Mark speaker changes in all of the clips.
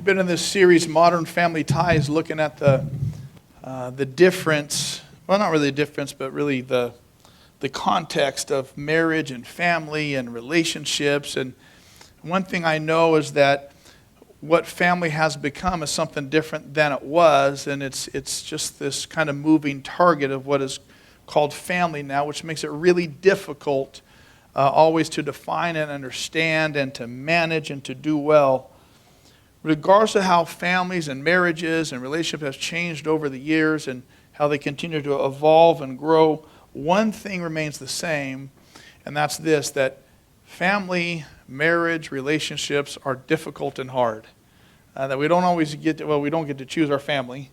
Speaker 1: been in this series, Modern Family Ties, looking at the difference, well, not really the difference, but really the context of marriage and family and relationships. And one thing I know is that what family has become is something different than it was, and it's just this kind of moving target of what is called family now, which makes it really difficult always to define and understand and to manage and to do well. Regardless of how families and marriages and relationships have changed over the years and how they continue to evolve and grow, one thing remains the same, and that's this, that family, marriage, relationships are difficult and hard. That we don't always get to, we don't get to choose our family,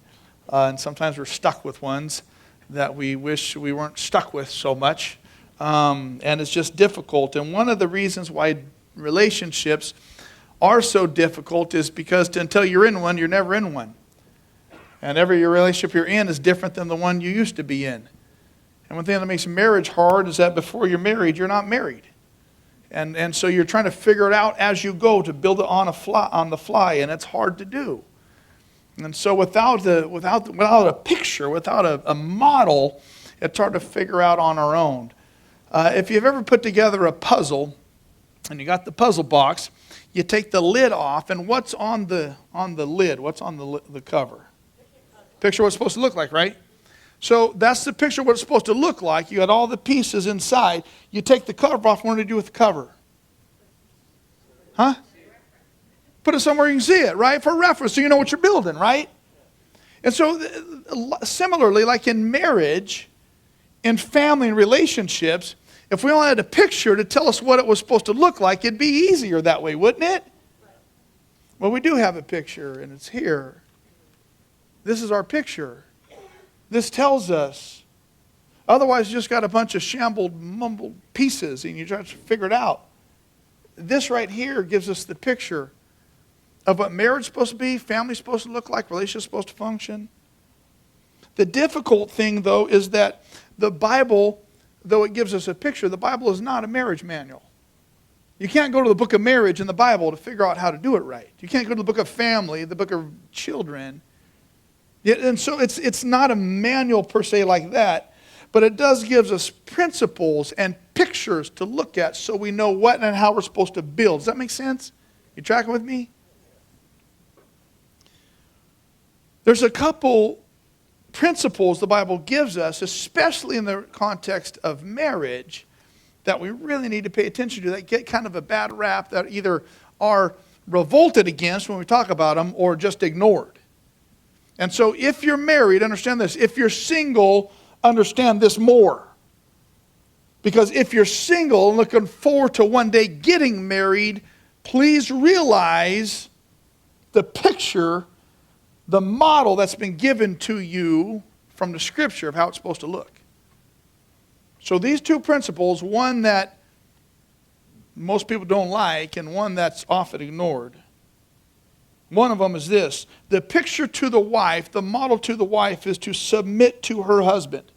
Speaker 1: and sometimes we're stuck with ones that we wish we weren't stuck with so much, and it's just difficult. And one of the reasons why relationships are so difficult is because until you're in one, you're never in one. And every relationship you're in is different than the one you used to be in. And one thing that makes marriage hard is that before you're married, you're not married. And so you're trying to figure it out as you go to build it on the fly, and it's hard to do. And so without a picture, without a model, it's hard to figure out on our own. If you've ever put together a puzzle, and you got the puzzle box, you take the lid off, and what's on the lid? What's on the cover? Picture what it's supposed to look like, right? So that's the picture of what it's supposed to look like. You got all the pieces inside. You take the cover off. What do you do with the cover? Huh? Put it somewhere you can see it, right? For reference, so you know what you're building, right? And so similarly, like in marriage, in family and relationships, if we only had a picture to tell us what it was supposed to look like, it'd be easier that way, wouldn't it? Well, we do have a picture, and it's here. This is our picture. This tells us. Otherwise, you just got a bunch of shambled, mumbled pieces, and you try to figure it out. This right here gives us the picture of what marriage is supposed to be, family is supposed to look like, relationship is supposed to function. The difficult thing, though, is that the Bible, though it gives us a picture, the Bible is not a marriage manual. You can't go to the book of marriage in the Bible to figure out how to do it right. You can't go to the book of family, the book of children. And so it's not a manual per se like that, but it does give us principles and pictures to look at so we know what and how we're supposed to build. Does that make sense? You tracking with me? There's a couple principles the Bible gives us, especially in the context of marriage, that we really need to pay attention to, that get kind of a bad rap, that either are revolted against when we talk about them or just ignored. And so if you're married, understand this. If you're single, understand this more. Because if you're single and looking forward to one day getting married, please realize the picture, the model that's been given to you from the Scripture of how it's supposed to look. So these two principles, one that most people don't like and one that's often ignored. One of them is this. The picture to the wife, the model to the wife is to submit to her husband.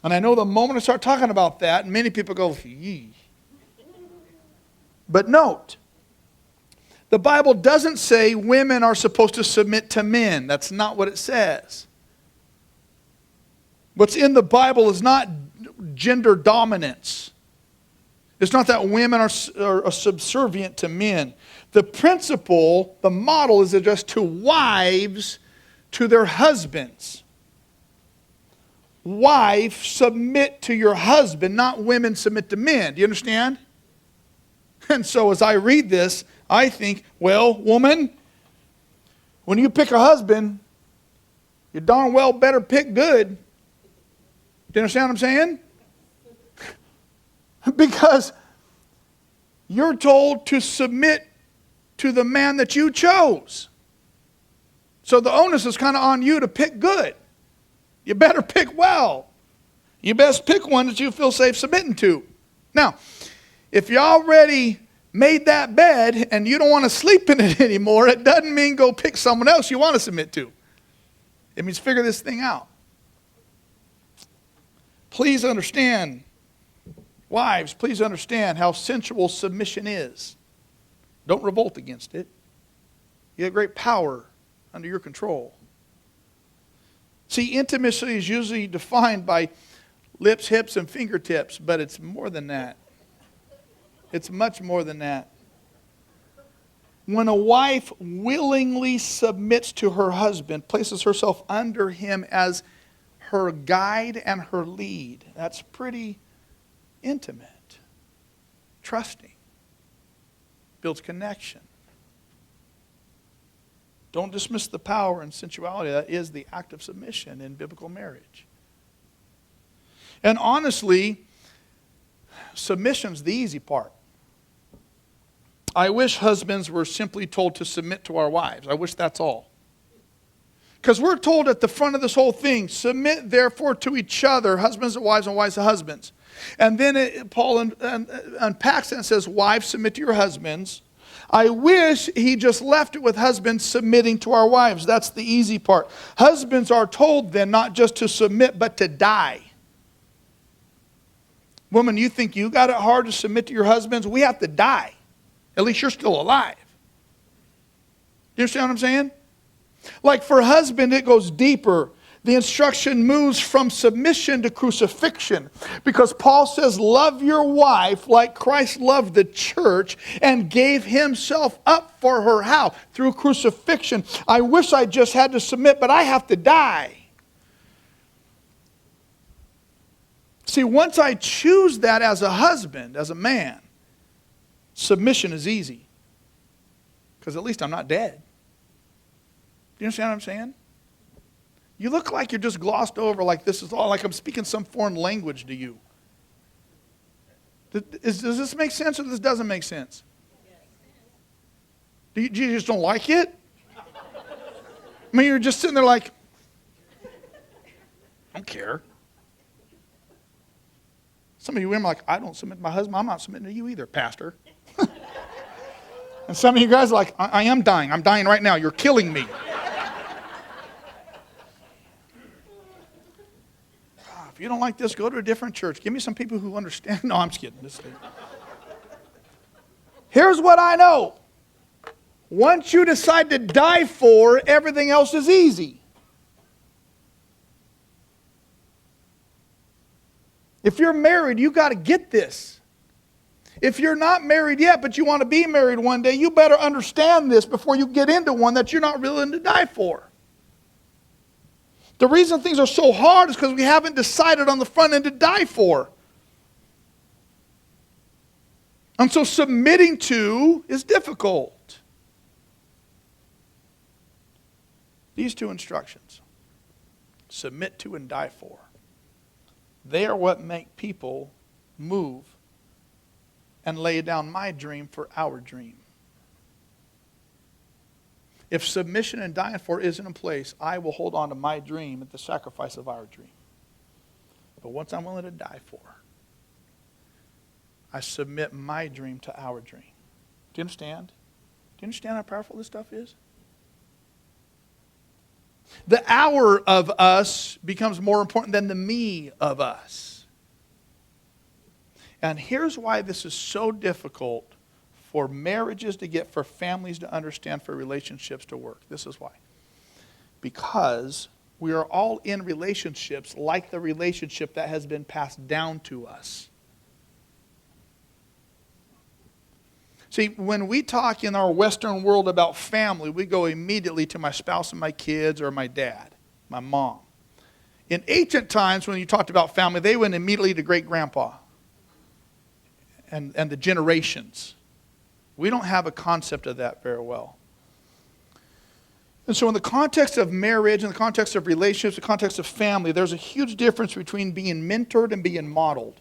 Speaker 1: And I know the moment I start talking about that, many people go, yee. But note, the Bible doesn't say women are supposed to submit to men. That's not what it says. What's in the Bible is not gender dominance. It's not that women are subservient to men. The principle, the model is addressed to wives, to their husbands. Wife, submit to your husband, not women submit to men. Do you understand? And so as I read this, I think, well, woman, when you pick a husband, you darn well better pick good. Do you understand what I'm saying? Because you're told to submit to the man that you chose. So the onus is kind of on you to pick good. You better pick well. You best pick one that you feel safe submitting to. Now, if you already made that bed and you don't want to sleep in it anymore, it doesn't mean go pick someone else you want to submit to. It means figure this thing out. Please understand, wives, please understand how sensual submission is. Don't revolt against it. You have great power under your control. See, intimacy is usually defined by lips, hips, and fingertips, but it's more than that. It's much more than that. When a wife willingly submits to her husband, places herself under him as her guide and her lead, that's pretty intimate, trusting, builds connection. Don't dismiss the power and sensuality. That is the act of submission in biblical marriage. And honestly, submission's the easy part. I wish husbands were simply told to submit to our wives. I wish that's all. Because we're told at the front of this whole thing, submit therefore to each other, husbands to wives and wives to husbands. And then Paul unpacks it and says, wives, submit to your husbands. I wish he just left it with husbands submitting to our wives. That's the easy part. Husbands are told then not just to submit, but to die. Woman, you think you got it hard to submit to your husbands? We have to die. At least you're still alive. You understand what I'm saying? Like for husband, it goes deeper. The instruction moves from submission to crucifixion. Because Paul says, love your wife like Christ loved the church and gave himself up for her. How? Through crucifixion. I wish I just had to submit, but I have to die. See, once I choose that as a husband, as a man, submission is easy. Because at least I'm not dead. Do you understand what I'm saying? You look like you're just glossed over, like this is all, like I'm speaking some foreign language to you. Does this make sense or this doesn't make sense? You just don't like it? I mean, you're just sitting there like, I don't care. Some of you women are like, I don't submit to my husband. I'm not submitting to you either, pastor. And some of you guys are like, I am dying. I'm dying right now. You're killing me. If you don't like this, go to a different church. Give me some people who understand. No, I'm just kidding. Here's what I know. Once you decide to die for, everything else is easy. If you're married, you got to get this. If you're not married yet, but you want to be married one day, you better understand this before you get into one that you're not willing to die for. The reason things are so hard is because we haven't decided on the front end to die for. And so submitting to is difficult. These two instructions, submit to and die for, they are what make people move and lay down my dream for our dream. If submission and dying for isn't in place, I will hold on to my dream at the sacrifice of our dream. But once I'm willing to die for, I submit my dream to our dream. Do you understand? Do you understand how powerful this stuff is? The our of us becomes more important than the me of us. And here's why this is so difficult for marriages to get, for families to understand, for relationships to work. This is why. Because we are all in relationships like the relationship that has been passed down to us. See, when we talk in our Western world about family, we go immediately to my spouse and my kids or my dad, my mom. In ancient times, when you talked about family, they went immediately to great-grandpa and the generations. We don't have a concept of that very well. And so in the context of marriage, in the context of relationships, the context of family, there's a huge difference between being mentored and being modeled.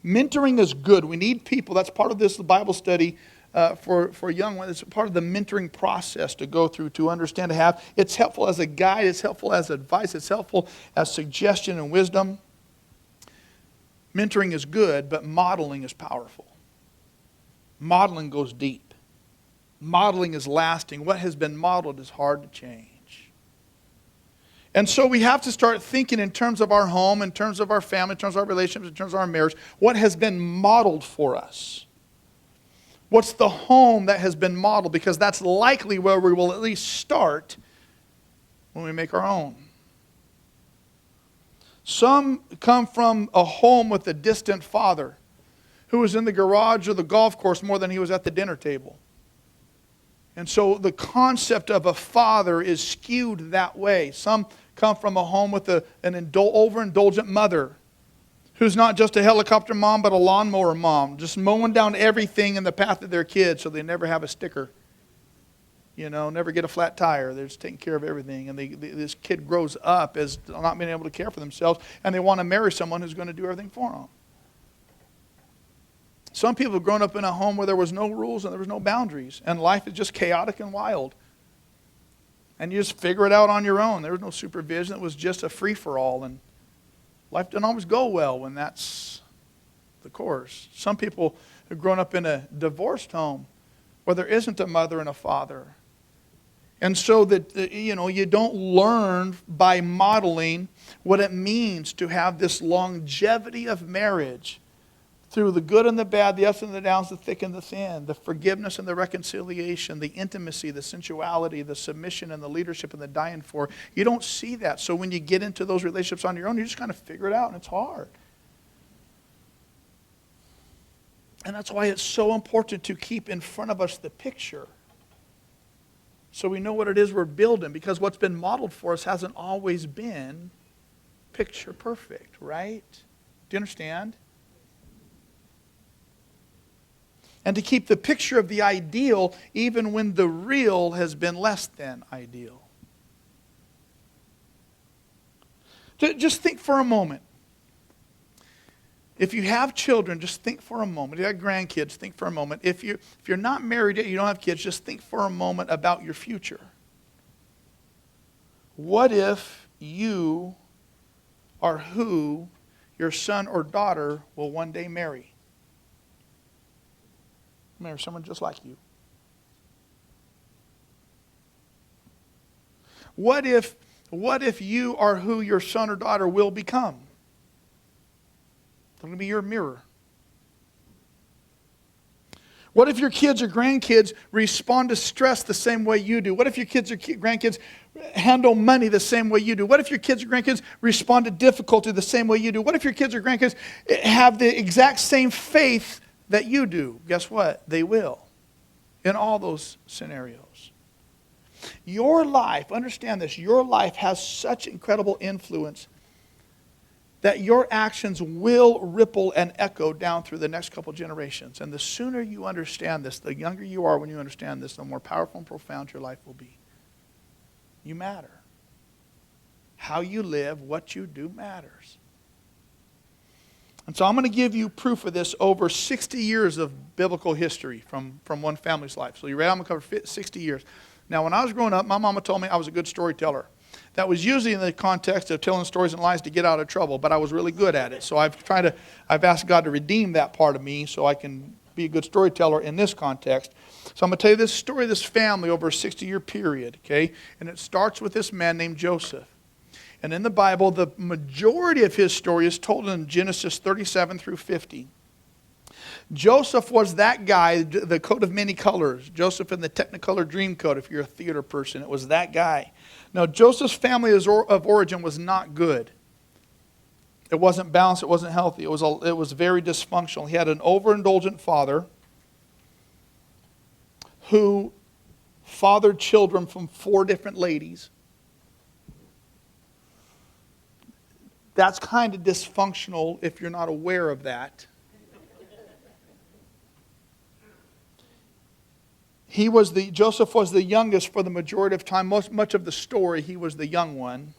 Speaker 1: Mentoring is good. We need people. That's part of this Bible study for young ones. It's part of the mentoring process to go through, to understand, to have. It's helpful as a guide. It's helpful as advice. It's helpful as suggestion and wisdom. Mentoring is good, but modeling is powerful. Modeling goes deep. Modeling is lasting. What has been modeled is hard to change. And so we have to start thinking in terms of our home, in terms of our family, in terms of our relationships, in terms of our marriage, what has been modeled for us. What's the home that has been modeled? Because that's likely where we will at least start when we make our own. Some come from a home with a distant father who was in the garage or the golf course more than he was at the dinner table. And so the concept of a father is skewed that way. Some come from a home with an overindulgent mother who's not just a helicopter mom, but a lawnmower mom, just mowing down everything in the path of their kids so they never have a sticker. Never get a flat tire. They're just taking care of everything. And this kid grows up as not being able to care for themselves, and they want to marry someone who's going to do everything for them. Some people have grown up in a home where there was no rules and there was no boundaries, and life is just chaotic and wild. And you just figure it out on your own. There was no supervision. It was just a free-for-all, and life doesn't always go well when that's the course. Some people have grown up in a divorced home where there isn't a mother and a father. And so that, you don't learn by modeling what it means to have this longevity of marriage through the good and the bad, the ups and the downs, the thick and the thin, the forgiveness and the reconciliation, the intimacy, the sensuality, the submission and the leadership and the dying for. You don't see that. So when you get into those relationships on your own, you just kind of figure it out, and it's hard. And that's why it's so important to keep in front of us the picture, so we know what it is we're building, because what's been modeled for us hasn't always been picture perfect, right? Do you understand? And to keep the picture of the ideal even when the real has been less than ideal. Just think for a moment. If you have children, just think for a moment. If you have grandkids, think for a moment. If you're not married yet, you don't have kids, just think for a moment about your future. What if you are who your son or daughter will one day marry? Marry someone just like you. What if you are who your son or daughter will become? They're going to be your mirror. What if your kids or grandkids respond to stress the same way you do? What if your kids or grandkids handle money the same way you do? What if your kids or grandkids respond to difficulty the same way you do? What if your kids or grandkids have the exact same faith that you do? Guess what? They will. In all those scenarios. Your life, understand this, your life has such incredible influence that your actions will ripple and echo down through the next couple generations. And the sooner you understand this, the younger you are when you understand this, the more powerful and profound your life will be. You matter. How you live, what you do matters. And so I'm going to give you proof of this over 60 years of biblical history from one family's life. So you ready? I'm going to cover 60 years. Now, when I was growing up, my mama told me I was a good storyteller. That was usually in the context of telling stories and lies to get out of trouble, but I was really good at it. So I've asked God to redeem that part of me so I can be a good storyteller in this context. So I'm going to tell you this story of this family over a 60-year period, okay? And it starts with this man named Joseph. And in the Bible, the majority of his story is told in Genesis 37 through 50. Joseph was that guy, the coat of many colors. Joseph in the Technicolor Dreamcoat, if you're a theater person. It was that guy. Now, Joseph's family of origin was not good. It wasn't balanced. It wasn't healthy. It was very dysfunctional. He had an overindulgent father who fathered children from 4 different ladies. That's kind of dysfunctional if you're not aware of that. Joseph was the youngest for the majority of time. Much of the story, he was the young one.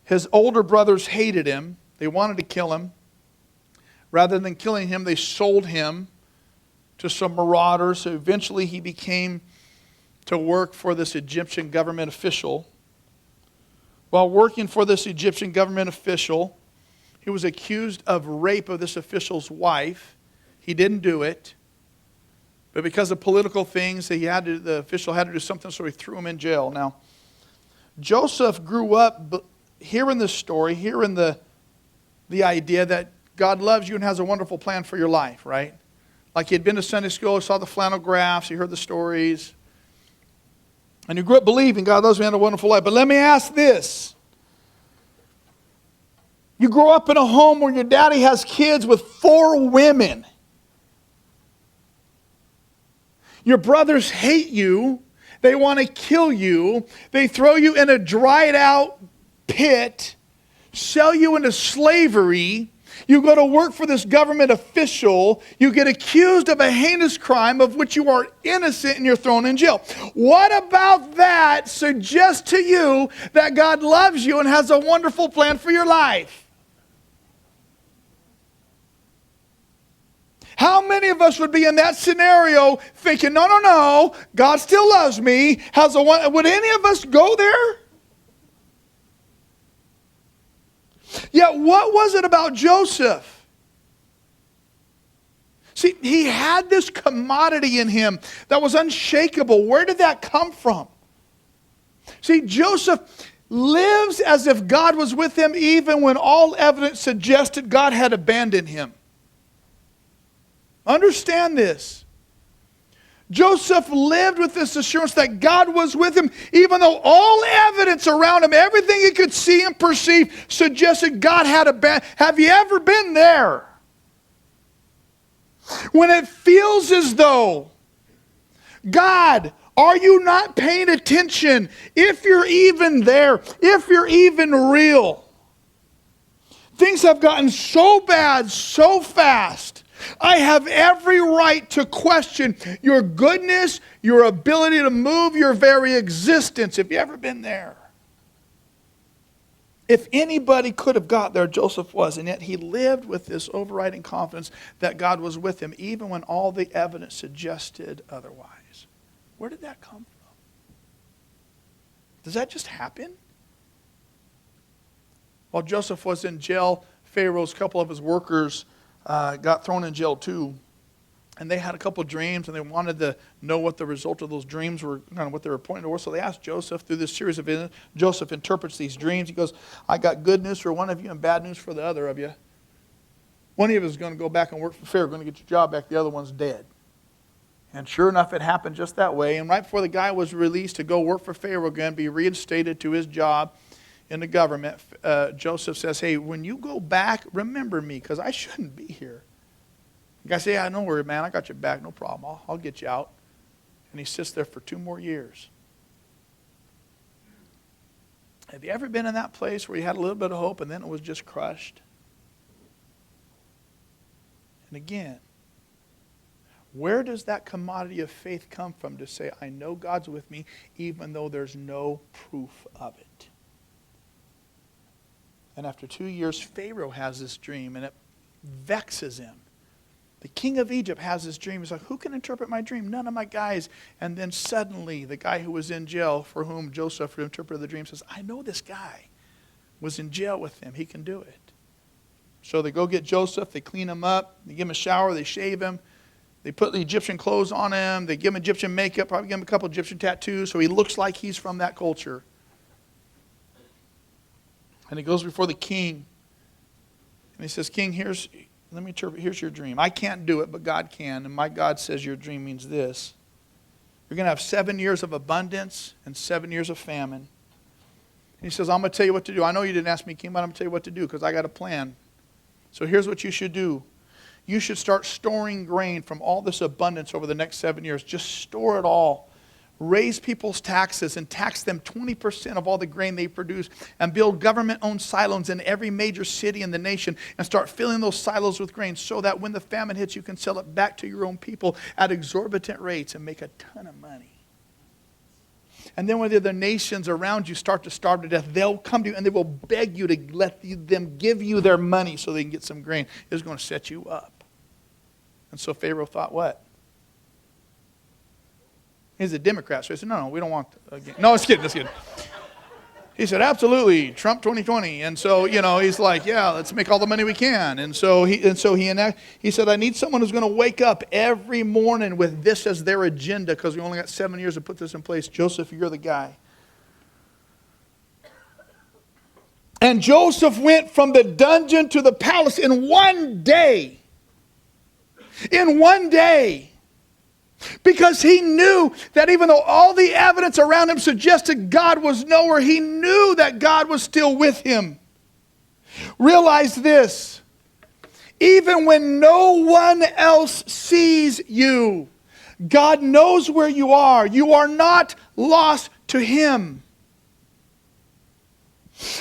Speaker 1: His older brothers hated him. They wanted to kill him. Rather than killing him, they sold him to some marauders. So eventually he became to work for this Egyptian government official. While working for this Egyptian government official, he was accused of rape of this official's wife. He didn't do it. But because of political things, the official had to do something, so he threw him in jail. Now, Joseph grew up hearing this story, hearing the idea that God loves you and has a wonderful plan for your life, right? Like he had been to Sunday school, saw the flannel graphs, he heard the stories. And he grew up believing God loves me and had a wonderful life. But let me ask this. You grow up in a home where your daddy has kids with 4 women. Your brothers hate you. They want to kill you. They throw you in a dried out pit, sell you into slavery. You go to work for this government official. You get accused of a heinous crime of which you are innocent and you're thrown in jail. What about that suggests to you that God loves you and has a wonderful plan for your life? How many of us would be in that scenario thinking, no, God still loves me. Would any of us go there? Yet what was it about Joseph? See, he had this commodity in him that was unshakable. Where did that come from? See, Joseph lives as if God was with him even when all evidence suggested God had abandoned him. Understand this. Joseph lived with this assurance that God was with him, even though all evidence around him, everything he could see and perceive, suggested God had abandoned. Have you ever been there? When it feels as though, God, are you not paying attention? If you're even there, if you're even real. Things have gotten so bad so fast. I have every right to question your goodness, your ability to move, your very existence. Have you ever been there? If anybody could have got there, Joseph was. And yet he lived with this overriding confidence that God was with him, even when all the evidence suggested otherwise. Where did that come from? Does that just happen? While Joseph was in jail, Pharaoh's couple of his workers got thrown in jail too. And they had a couple of dreams, and they wanted to know what the result of those dreams were, kind of what they were pointing towards. So they asked Joseph through this series of events. Joseph interprets these dreams. He goes, I got good news for one of you and bad news for the other of you. One of you is going to go back and work for Pharaoh, going to get your job back. The other one's dead. And sure enough, it happened just that way. And right before the guy was released to go work for Pharaoh again, be reinstated to his job in the government, Joseph says, hey, when you go back, remember me, because I shouldn't be here. The guy says, yeah, don't worry, man, I got your back, no problem. I'll get you out. And he sits there for 2 more years. Have you ever been in that place where you had a little bit of hope and then it was just crushed? And again, where does that commodity of faith come from to say, I know God's with me, even though there's no proof of it? And after 2 years, Pharaoh has this dream, and it vexes him. The king of Egypt has this dream. He's like, who can interpret my dream? None of my guys. And then suddenly, the guy who was in jail, for whom Joseph interpreted the dream, says, I know this guy was in jail with him. He can do it. So they go get Joseph. They clean him up. They give him a shower. They shave him. They put the Egyptian clothes on him. They give him Egyptian makeup. Probably give him a couple Egyptian tattoos so he looks like he's from that culture. And he goes before the king. And he says, King, here's your dream. I can't do it, but God can. And my God says your dream means this. You're going to have 7 years of abundance and 7 years of famine. And he says, I'm going to tell you what to do. I know you didn't ask me, King, but I'm going to tell you what to do because I got a plan. So here's what you should do. You should start storing grain from all this abundance over the next 7 years. Just store it all. Raise people's taxes and tax them 20% of all the grain they produce, and build government-owned silos in every major city in the nation and start filling those silos with grain so that when the famine hits, you can sell it back to your own people at exorbitant rates and make a ton of money. And then when the other nations around you start to starve to death, they'll come to you and they will beg you to let them give you their money so they can get some grain. It's going to set you up. And so Pharaoh thought what? He's a Democrat, so he said, no, we don't want again. No, it's kidding. He said, absolutely, Trump 2020. And so, he's like, yeah, let's make all the money we can. And so he said, I need someone who's going to wake up every morning with this as their agenda because we only got 7 years to put this in place. Joseph, you're the guy. And Joseph went from the dungeon to the palace in one day. in one day. Because he knew that even though all the evidence around him suggested God was nowhere, he knew that God was still with him. Realize this. Even when no one else sees you, God knows where you are. You are not lost to him.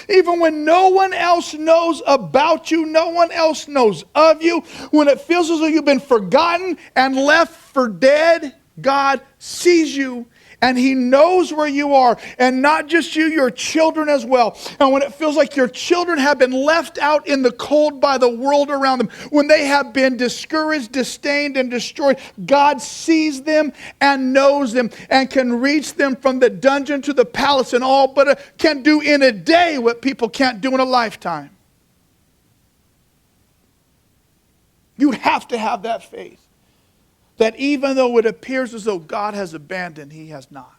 Speaker 1: Even when no one else knows about you, no one else knows of you, when it feels as though you've been forgotten and left for dead, God sees you and he knows where you are. And not just you, your children as well. And when it feels like your children have been left out in the cold by the world around them, when they have been discouraged, disdained, and destroyed, God sees them and knows them and can reach them from the dungeon to the palace and all, but can do in a day what people can't do in a lifetime. You have to have that faith. That even though it appears as though God has abandoned, he has not.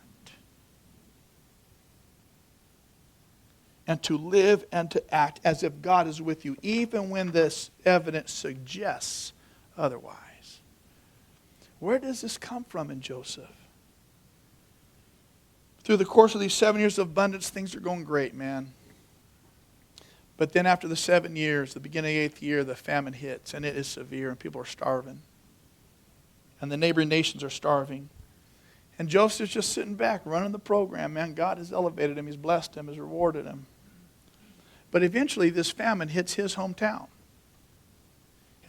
Speaker 1: And to live and to act as if God is with you, even when this evidence suggests otherwise. Where does this come from in Joseph? Through the course of these 7 years of abundance, things are going great, man. But then after the 7 years, the beginning of the 8th year, the famine hits, and it is severe, and people are starving. And the neighboring nations are starving. And Joseph's just sitting back, running the program, man. God has elevated him, he's blessed him, has rewarded him. But eventually this famine hits his hometown.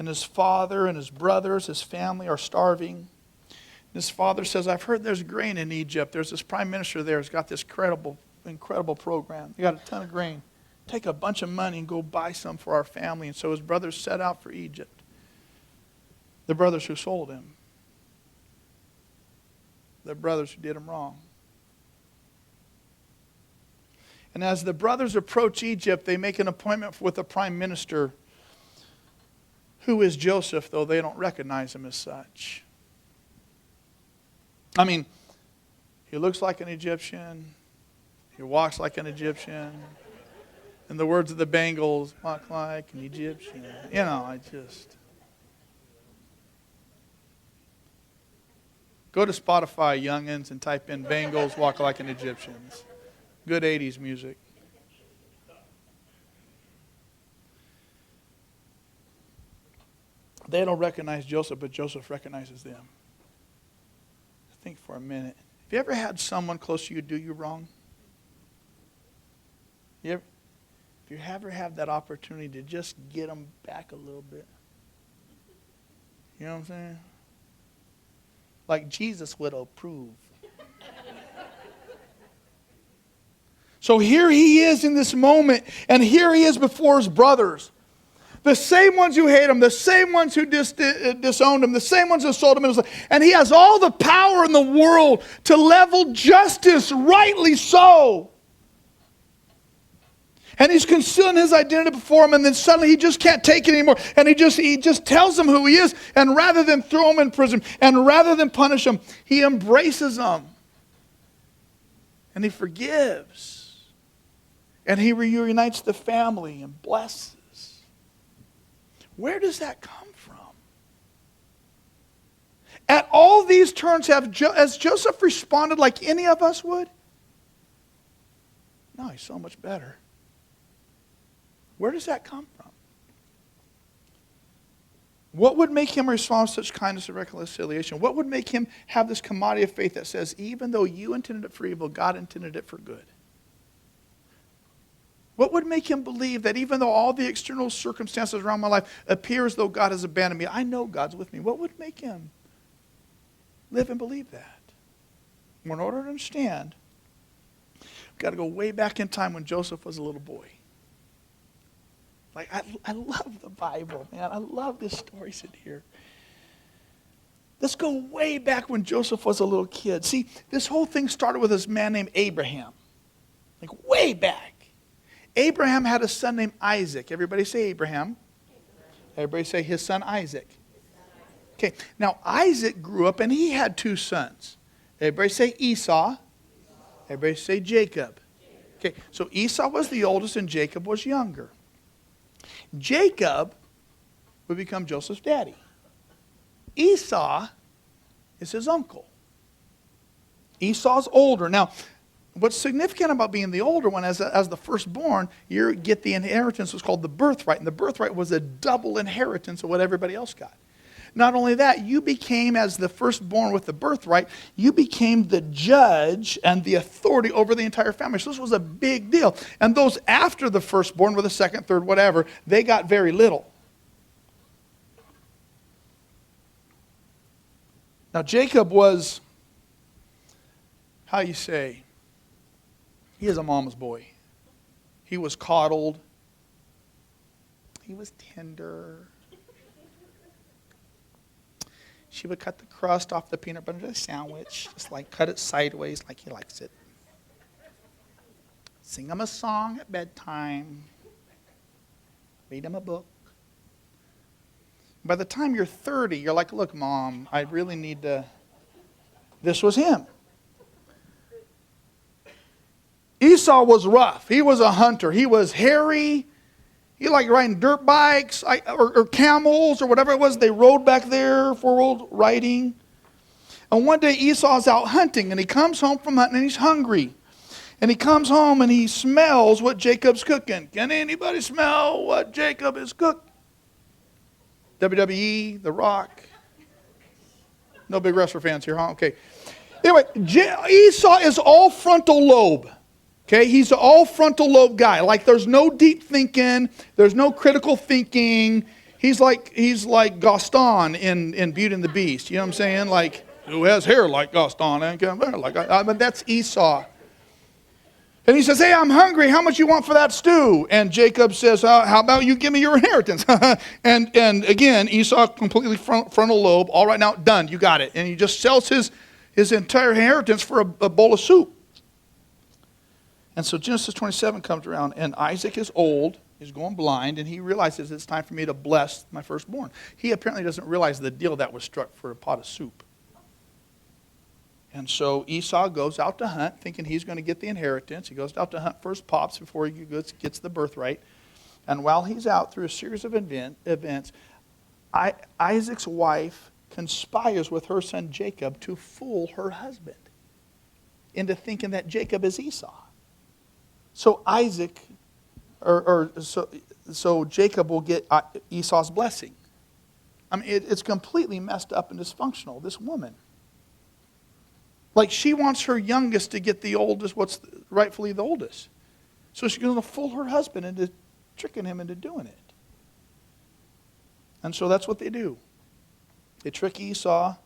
Speaker 1: And his father and his brothers, his family are starving. And his father says, I've heard there's grain in Egypt. There's this prime minister there who's got this incredible program. He got a ton of grain. Take a bunch of money and go buy some for our family. And so his brothers set out for Egypt. The brothers who sold him. The brothers who did him wrong. And as the brothers approach Egypt, they make an appointment with the prime minister, who is Joseph, though they don't recognize him as such. I mean, he looks like an Egyptian. He walks like an Egyptian. In the words of the Bengals, walk like an Egyptian. You know, I just... Go to Spotify, youngins, and type in Bengals Walk Like an Egyptian. Good 80s music. They don't recognize Joseph, but Joseph recognizes them. Think for a minute. Have you ever had someone close to you do you wrong? If you ever have that opportunity to just get them back a little bit. You know what I'm saying? Like Jesus would approve. So here he is in this moment, and here he is before his brothers. The same ones who hate him, the same ones who disowned him, the same ones who sold him. And he has all the power in the world to level justice, rightly so. And he's concealing his identity before him, and then suddenly he just can't take it anymore. And he just tells them who he is. And rather than throw him in prison, and rather than punish him, he embraces them. And he forgives. And he reunites the family and blesses. Where does that come from? At all these turns, has Joseph responded like any of us would? No, he's so much better. Where does that come from? What would make him respond with such kindness and reconciliation? What would make him have this commodity of faith that says, even though you intended it for evil, God intended it for good? What would make him believe that even though all the external circumstances around my life appear as though God has abandoned me, I know God's with me? What would make him live and believe that? Well, in order to understand, we've got to go way back in time when Joseph was a little boy. Like, I love the Bible, man. I love this story sitting here. Let's go way back when Joseph was a little kid. See, this whole thing started with this man named Abraham. Like, way back. Abraham had a son named Isaac. Everybody say Abraham. Everybody say his son Isaac. Okay, now Isaac grew up and he had two sons. Everybody say Esau. Everybody say Jacob. Okay, so Esau was the oldest and Jacob was younger. Jacob would become Joseph's daddy. Esau is his uncle. Esau's older. Now, what's significant about being the older one, as the firstborn, you get the inheritance, was called the birthright. And the birthright was a double inheritance of what everybody else got. Not only that, you became, as the firstborn with the birthright, you became the judge and the authority over the entire family. So this was a big deal. And those after the firstborn, were the second, third, whatever, they got very little. Now Jacob was, how you say, he is a mama's boy. He was coddled. He was tender. She would cut the crust off the peanut butter sandwich, just like cut it sideways like he likes it. Sing him a song at bedtime. Read him a book. By the time you're 30, you're like, look, Mom, I really need to. This was him. Esau was rough. He was a hunter. He was hairy. He liked riding dirt bikes or camels or whatever it was they rode back there, four-wheel riding. And one day Esau's out hunting and he comes home from hunting and he's hungry. And he comes home and he smells what Jacob's cooking. Can anybody smell what Jacob is cooking? WWE, The Rock. No big wrestler fans here, huh? Okay. Anyway, Esau is all frontal lobe. Okay, he's an all frontal lobe guy. Like there's no deep thinking, there's no critical thinking. He's like Gaston in Beauty and the Beast. You know what I'm saying? Like, who has hair like Gaston? But that's Esau. And he says, hey, I'm hungry. How much you want for that stew? And Jacob says, how about you give me your inheritance? and again, Esau completely frontal lobe. All right, now, done. You got it. And he just sells his entire inheritance for a bowl of soup. And so Genesis 27 comes around, and Isaac is old, he's going blind, and he realizes it's time for me to bless my firstborn. He apparently doesn't realize the deal that was struck for a pot of soup. And so Esau goes out to hunt, thinking he's going to get the inheritance. He goes out to hunt for his pops before he gets the birthright. And while he's out through a series of events, Isaac's wife conspires with her son Jacob to fool her husband into thinking that Jacob is Esau. So so Jacob will get Esau's blessing. I mean, it's completely messed up and dysfunctional, this woman. Like she wants her youngest to get the oldest, what's rightfully the oldest. So she's going to fool her husband into tricking him into doing it. And so that's what they do. They trick Esau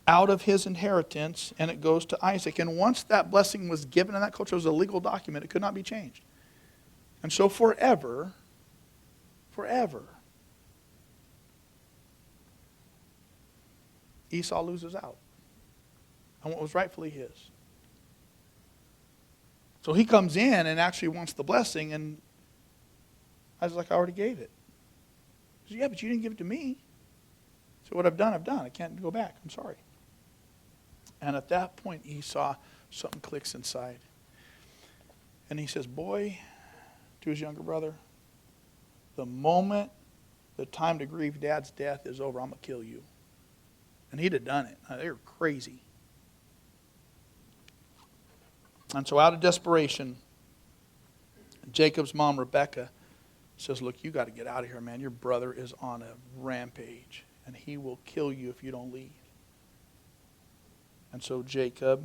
Speaker 1: out of his inheritance, and it goes to Isaac. And once that blessing was given in that culture, it was a legal document. It could not be changed. And so forever, Esau loses out on what was rightfully his. So he comes in and actually wants the blessing, and I was like, I already gave it. He said, yeah, but you didn't give it to me. So what I've done, I've done. I can't go back. I'm sorry. And at that point, Esau, something clicks inside. And he says, boy, to his younger brother, the moment the time to grieve Dad's death is over, I'm going to kill you. And he'd have done it. They were crazy. And so out of desperation, Jacob's mom, Rebecca, says, look, you got to get out of here, man. Your brother is on a rampage, and he will kill you if you don't leave. And so Jacob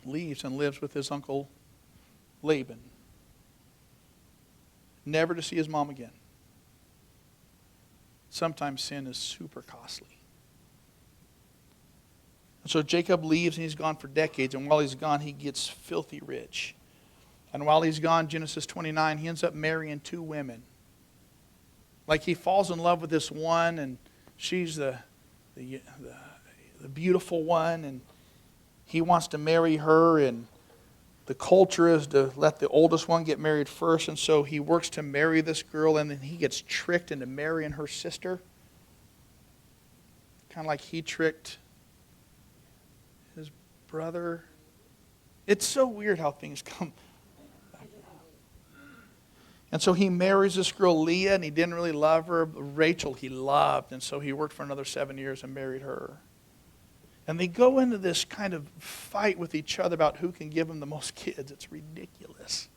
Speaker 1: leaves and lives with his uncle Laban, never to see his mom again. Sometimes sin is super costly. And so Jacob leaves and he's gone for decades, and while he's gone, he gets filthy rich. And while he's gone, Genesis 29, he ends up marrying two women. Like he falls in love with this one, and she's the beautiful one, and he wants to marry her, and the culture is to let the oldest one get married first, and so he works to marry this girl, and then he gets tricked into marrying her sister. Kind of like he tricked his brother. It's so weird how things come. And so he marries this girl, Leah, and he didn't really love her. Rachel he loved, and so he worked for another 7 years and married her. And they go into this kind of fight with each other about who can give him the most kids. It's ridiculous.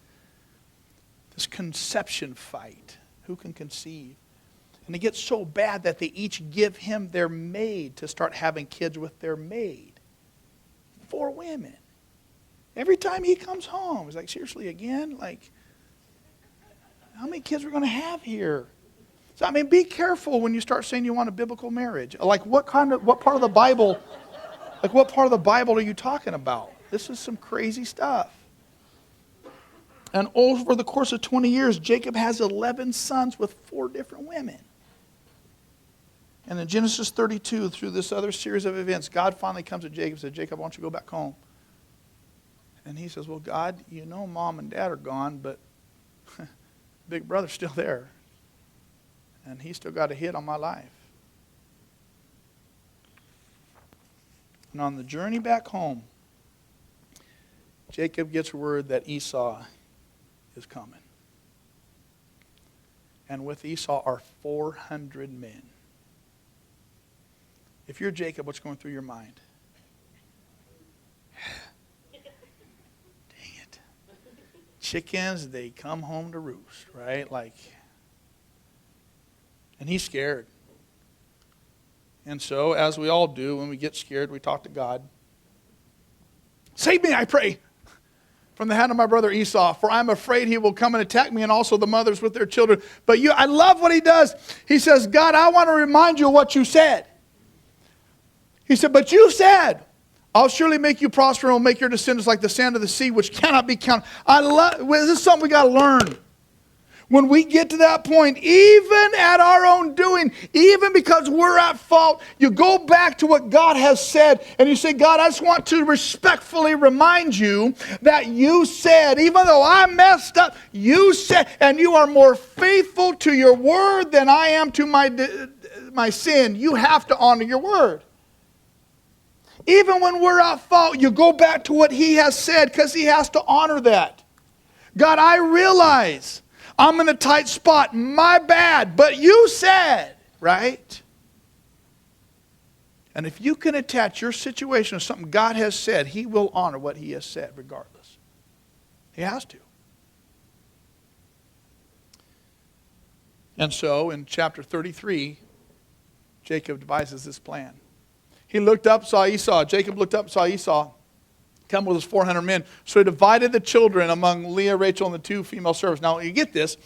Speaker 1: This conception fight. Who can conceive? And it gets so bad that they each give him their maid to start having kids with their maid. 4 women. Every time he comes home, he's like, seriously, again? Like, how many kids are we going to have here? So, I mean, be careful when you start saying you want a biblical marriage. Like, what part of the Bible, are you talking about? This is some crazy stuff. And over the course of 20 years, Jacob has 11 sons with 4 different women. And in Genesis 32, through this other series of events, God finally comes to Jacob and says, Jacob, why don't you go back home? And he says, well, God, you know Mom and Dad are gone, but Big Brother's still there. And he's still got a hit on my life. And on the journey back home, Jacob gets word that Esau is coming. And with Esau are 400 men. If you're Jacob, what's going through your mind? Dang it. Chickens, they come home to roost, right? And he's scared. And so, as we all do, when we get scared, we talk to God. Save me, I pray, from the hand of my brother Esau, for I'm afraid he will come and attack me and also the mothers with their children. But I love what he does. He says, God, I want to remind you of what you said. He said, but you said, I'll surely make you prosper and will make your descendants like the sand of the sea, which cannot be counted. This is something we got to learn. When we get to that point, even at our own doing, even because we're at fault, you go back to what God has said and you say, God, I just want to respectfully remind you that you said, even though I messed up, you said, and you are more faithful to your word than I am to my sin. You have to honor your word. Even when we're at fault, you go back to what he has said because he has to honor that. God, I realize I'm in a tight spot. My bad. But you said, right? And if you can attach your situation to something God has said, he will honor what he has said regardless. He has to. And so in chapter 33, Jacob devises this plan. He looked up, saw Esau. Jacob looked up, saw Esau come with his 400 men. So he divided the children among Leah, Rachel, and the 2 female servants. Now, you get this.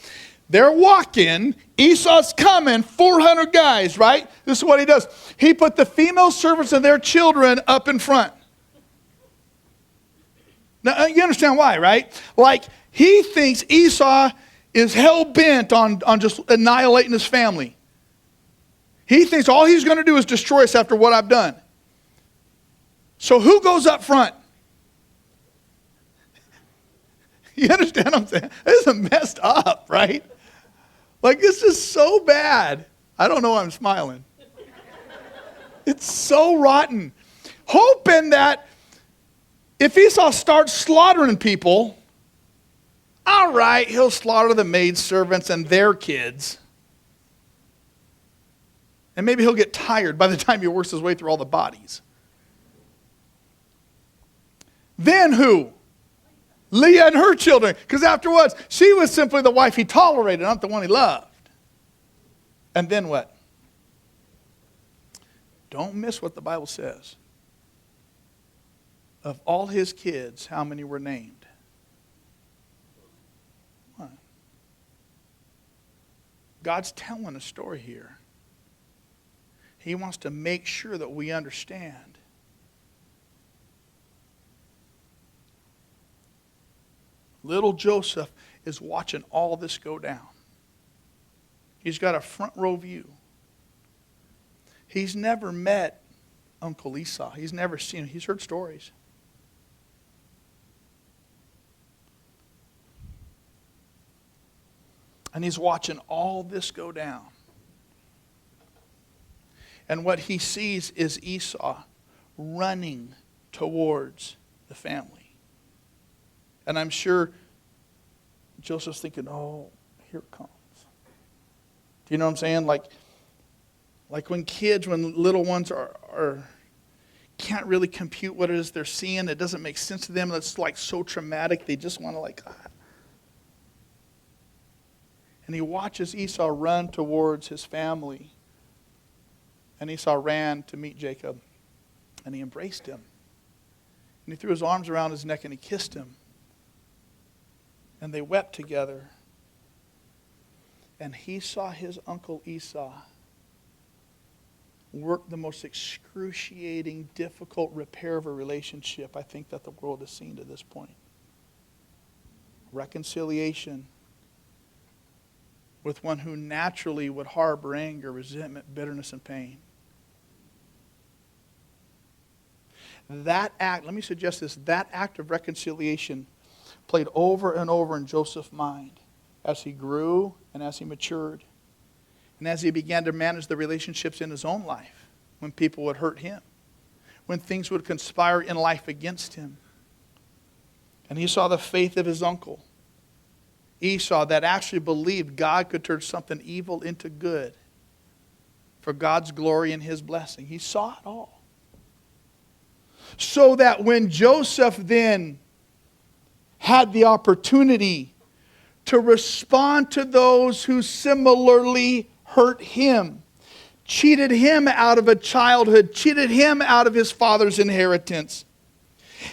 Speaker 1: They're walking. Esau's coming. 400 guys, right? This is what he does. He put the female servants and their children up in front. Now, you understand why, right? Like, he thinks Esau is hell-bent on just annihilating his family. He thinks all he's going to do is destroy us after what I've done. So who goes up front? You understand what I'm saying? This is messed up, right? Like, this is so bad. I don't know why I'm smiling. It's so rotten. Hoping that if Esau starts slaughtering people, all right, he'll slaughter the maidservants and their kids. And maybe he'll get tired by the time he works his way through all the bodies. Then who? Leah and her children. Because afterwards, she was simply the wife he tolerated, not the one he loved. And then what? Don't miss what the Bible says. Of all his kids, how many were named? 1. God's telling a story here. He wants to make sure that we understand. Little Joseph is watching all this go down. He's got a front row view. He's never met Uncle Esau. He's never seen him. He's heard stories. And he's watching all this go down. And what he sees is Esau running towards the family. And I'm sure Joseph's thinking, oh, here it comes. Do you know what I'm saying? Like when kids, when little ones are can't really compute what it is they're seeing. It doesn't make sense to them. It's like so traumatic. They just want to like, ah. And he watches Esau run towards his family. And Esau ran to meet Jacob. And he embraced him. And he threw his arms around his neck and he kissed him. And they wept together. And he saw his uncle Esau work the most excruciating, difficult repair of a relationship I think that the world has seen to this point. Reconciliation with one who naturally would harbor anger, resentment, bitterness, and pain. That act, let me suggest this, that act of reconciliation played over and over in Joseph's mind as he grew and as he matured. And as he began to manage the relationships in his own life, when people would hurt him, when things would conspire in life against him. And he saw the faith of his uncle, Esau, that actually believed God could turn something evil into good for God's glory and his blessing. He saw it all. So that when Joseph then had the opportunity to respond to those who similarly hurt him, cheated him out of a childhood, cheated him out of his father's inheritance,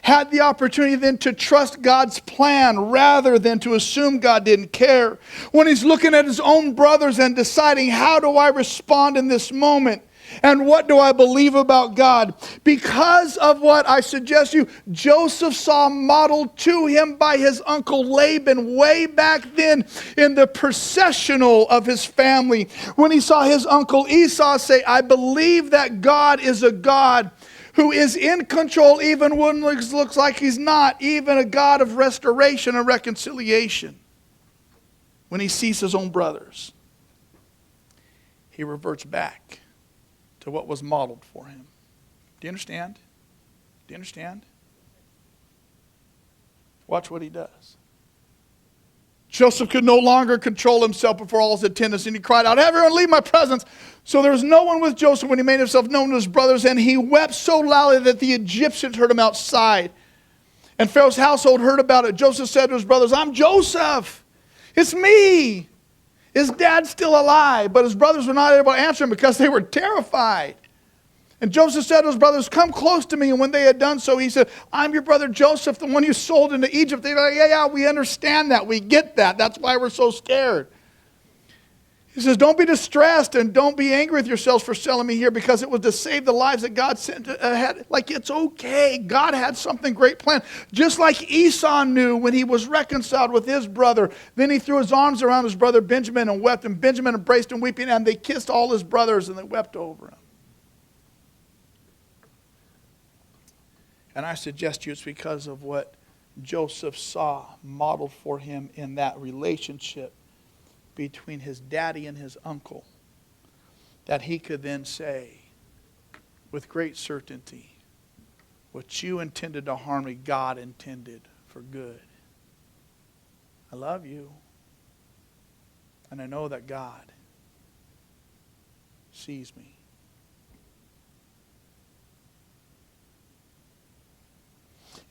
Speaker 1: had the opportunity then to trust God's plan rather than to assume God didn't care. When he's looking at his own brothers and deciding, how do I respond in this moment? And what do I believe about God? Because of what I suggest you, Joseph saw modeled to him by his uncle Laban way back then in the processional of his family. When he saw his uncle Esau say, I believe that God is a God who is in control even when it looks like he's not, even a God of restoration and reconciliation. When he sees his own brothers, he reverts back to what was modeled for him. Do you understand? Do you understand? Watch what he does. Joseph could no longer control himself before all his attendants, and he cried out, everyone leave my presence. So there was no one with Joseph when he made himself known to his brothers, and he wept so loudly that the Egyptians heard him outside. And Pharaoh's household heard about it. Joseph said to his brothers, I'm Joseph. It's me. His dad's still alive, but his brothers were not able to answer him because they were terrified. And Joseph said to his brothers, come close to me. And when they had done so, he said, I'm your brother Joseph, the one you sold into Egypt. They were like, yeah, we understand that. We get that. That's why we're so scared. He says, don't be distressed and don't be angry with yourselves for selling me here, because it was to save the lives that God sent ahead. Like, it's okay. God had something great planned. Just like Esau knew when he was reconciled with his brother. Then he threw his arms around his brother Benjamin and wept. And Benjamin embraced him weeping. And they kissed all his brothers and they wept over him. And I suggest to you it's because of what Joseph saw modeled for him in that relationship between his daddy and his uncle, that he could then say with great certainty, what you intended to harm me, God intended for good. I love you, and I know that God sees me.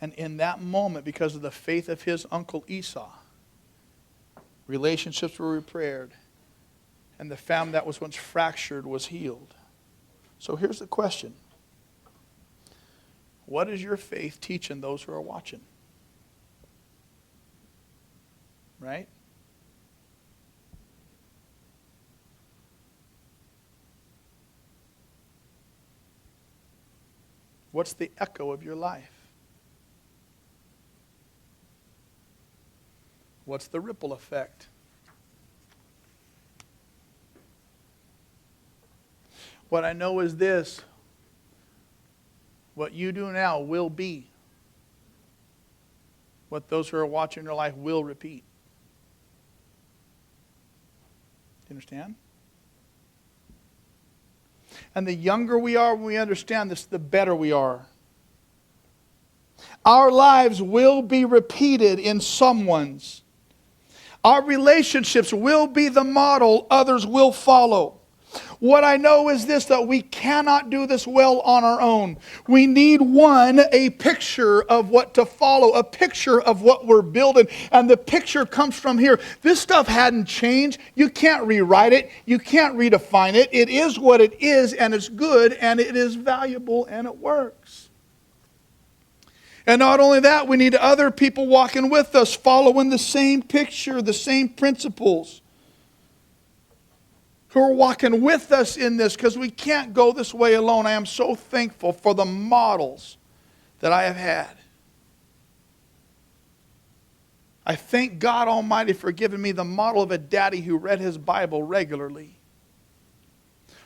Speaker 1: And in that moment, because of the faith of his uncle Esau, relationships were repaired, and the family that was once fractured was healed. So here's the question. What is your faith teaching those who are watching? Right? What's the echo of your life? What's the ripple effect? What I know is this. What you do now will be what those who are watching your life will repeat. Do you understand? And the younger we are when we understand this, the better we are. Our lives will be repeated in someone's. Our relationships will be the model others will follow. What I know is this, that we cannot do this well on our own. We need, one, a picture of what to follow, a picture of what we're building. And the picture comes from here. This stuff hadn't changed. You can't rewrite it. You can't redefine it. It is what it is, and it's good, and it is valuable, and it works. And not only that, we need other people walking with us, following the same picture, the same principles, who are walking with us in this, because we can't go this way alone. I am so thankful for the models that I have had. I thank God Almighty for giving me the model of a daddy who read his Bible regularly.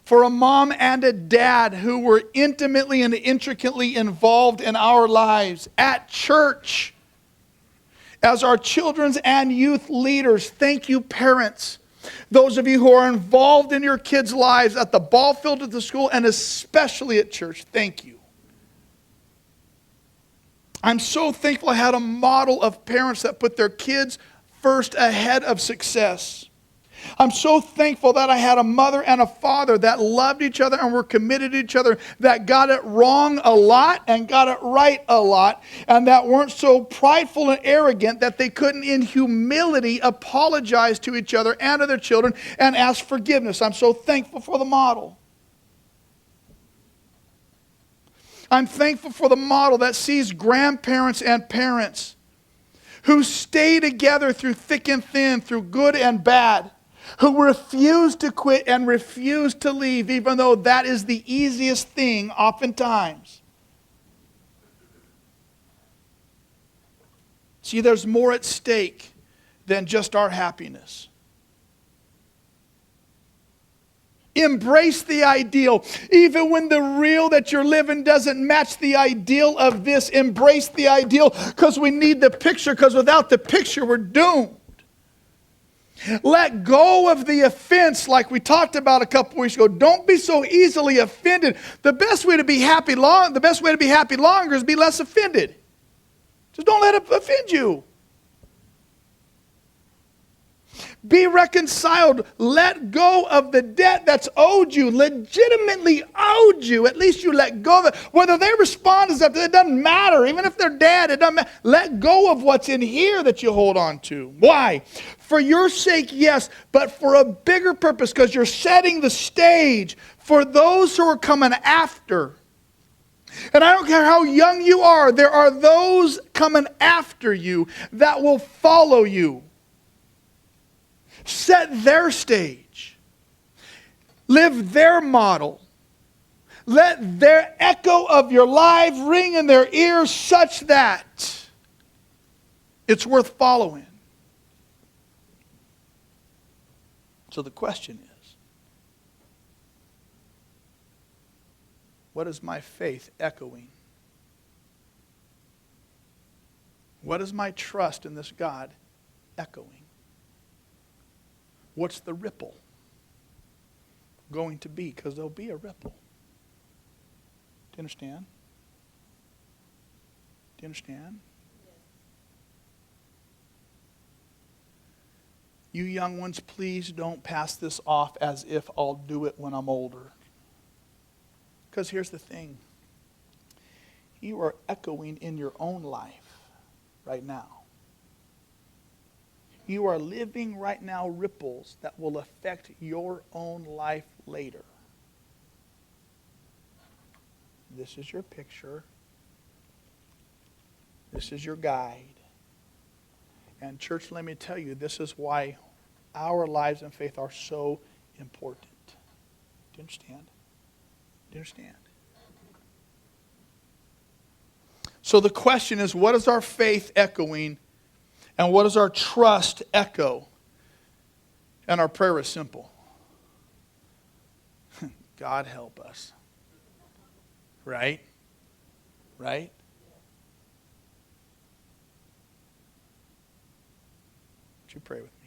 Speaker 1: For a mom and a dad who were intimately and intricately involved in our lives at church. As our children's and youth leaders, thank you, parents. Those of you who are involved in your kids' lives at the ball field, at the school, and especially at church, thank you. I'm so thankful I had a model of parents that put their kids first ahead of success. I'm so thankful that I had a mother and a father that loved each other and were committed to each other, that got it wrong a lot and got it right a lot, and that weren't so prideful and arrogant that they couldn't in humility apologize to each other and to their children and ask forgiveness. I'm so thankful for the model. I'm thankful for the model that sees grandparents and parents who stay together through thick and thin, through good and bad, who refuse to quit and refuse to leave, even though that is the easiest thing oftentimes. See, there's more at stake than just our happiness. Embrace the ideal. Even when the real that you're living doesn't match the ideal of this, embrace the ideal, because we need the picture, because without the picture, we're doomed. Let go of the offense like we talked about a couple weeks ago. Don't be so easily offended. The best way to be happy longer is be less offended. Just don't let it offend you. Be reconciled. Let go of the debt that's owed you, legitimately owed you. At least you let go of it. Whether they respond as if it doesn't matter. Even if they're dead, it doesn't matter. Let go of what's in here that you hold on to. Why? For your sake, yes, but for a bigger purpose, because you're setting the stage for those who are coming after. And I don't care how young you are, there are those coming after you that will follow you. Set their stage. Live their model. Let their echo of your life ring in their ears such that it's worth following. So the question is, what is my faith echoing? What is my trust in this God echoing? What's the ripple going to be? Because there'll be a ripple. Do you understand? Do you understand? You young ones, please don't pass this off as if I'll do it when I'm older. Because here's the thing. You are echoing in your own life right now. You are living right now ripples that will affect your own life later. This is your picture. This is your guide. And church, let me tell you, this is why our lives and faith are so important. Do you understand? Do you understand? So the question is, what is our faith echoing? And what does our trust echo? And our prayer is simple. God help us. Right? Right? Would you pray with me?